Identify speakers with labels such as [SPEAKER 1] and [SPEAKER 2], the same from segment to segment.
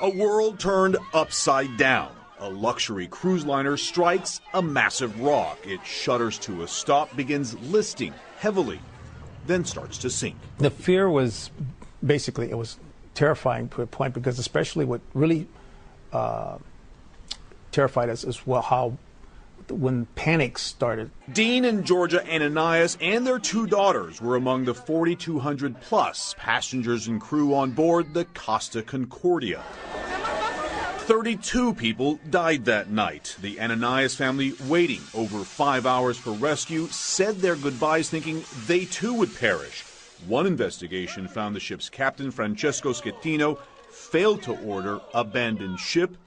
[SPEAKER 1] A world turned upside down. A luxury cruise liner strikes a massive rock. It shudders to a stop, begins listing heavily, then starts to sink.
[SPEAKER 2] The fear was basically, it was terrifying to a point, because especially what really terrified us is how when panic started.
[SPEAKER 1] Dean and Georgia Ananias and their two daughters were among the 4,200 plus passengers and crew on board the Costa Concordia. 32 people died that night. The Ananias family, waiting over 5 hours for rescue, said their goodbyes thinking they too would perish. One investigation found the ship's captain, Francesco Schettino, failed to order abandoned ship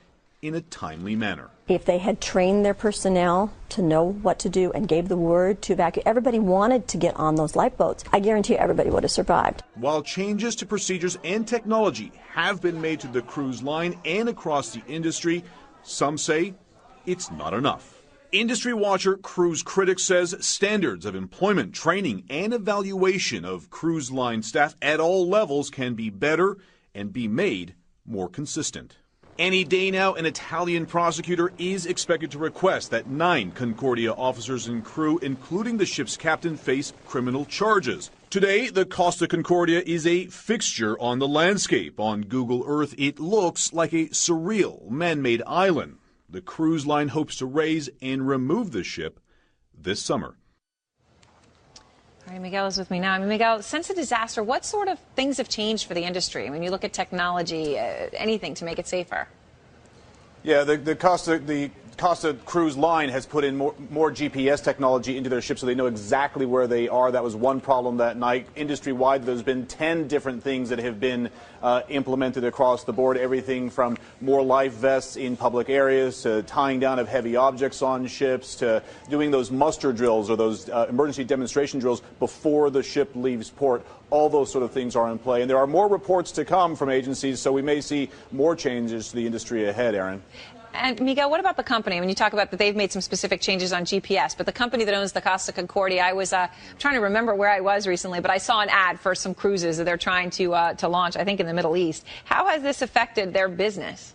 [SPEAKER 1] in a timely manner.
[SPEAKER 3] If they had trained their personnel to know what to do and gave the word to evacuate, everybody wanted to get on those lifeboats. I guarantee everybody would have survived.
[SPEAKER 1] While changes to procedures and technology have been made to the cruise line and across the industry, some say it's not enough. Industry watcher Cruise Critics says standards of employment, training, and evaluation of cruise line staff at all levels can be better and be made more consistent. Any day now, an Italian prosecutor is expected to request that 9 Concordia officers and crew, including the ship's captain, face criminal charges. Today, the Costa Concordia is a fixture on the landscape. On Google Earth, it looks like a surreal man-made island. The cruise line hopes to raise and remove the ship this summer.
[SPEAKER 4] All right, Miguel is with me now. I mean, Miguel, since the disaster, what sort of things have changed for the industry? I mean, you look at technology, anything to make it safer.
[SPEAKER 5] Yeah, the Costa Cruise Line has put in more GPS technology into their ships, so they know exactly where they are. That was one problem that night. Industry-wide, there's been 10 different things that have been implemented across the board, everything from more life vests in public areas to tying down of heavy objects on ships to doing those muster drills or those emergency demonstration drills before the ship leaves port. All those sort of things are in play. And there are more reports to come from agencies, so we may see more changes to the industry ahead, Aaron.
[SPEAKER 4] And Miguel, what about the company? When you talk about that they've made some specific changes on GPS, but the company that owns the Costa Concordia, I was trying to remember where I was recently, but I saw an ad for some cruises that they're trying to launch, I think, in the Middle East. How has this affected their business?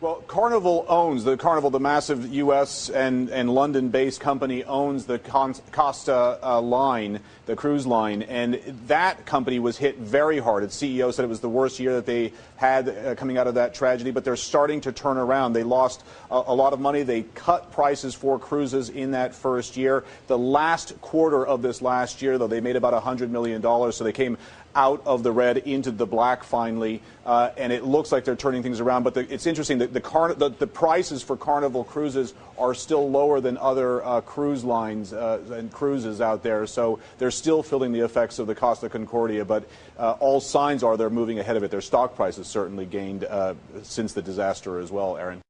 [SPEAKER 5] Well, Carnival owns the massive U.S. and London-based company owns the Costa line, the cruise line, and that company was hit very hard. Its CEO said it was the worst year that they had coming out of that tragedy, but they're starting to turn around. They lost a lot of money. They cut prices for cruises in that first year. The last quarter of this last year, though, they made about $100 million, so they came out of the red into the black finally, and it looks like they're turning things around. But it's interesting that the prices for Carnival cruises are still lower than other cruise lines and cruises out there. So they're still feeling the effects of the Costa Concordia, but all signs are they're moving ahead of it. Their stock prices certainly gained since the disaster as well, Aaron.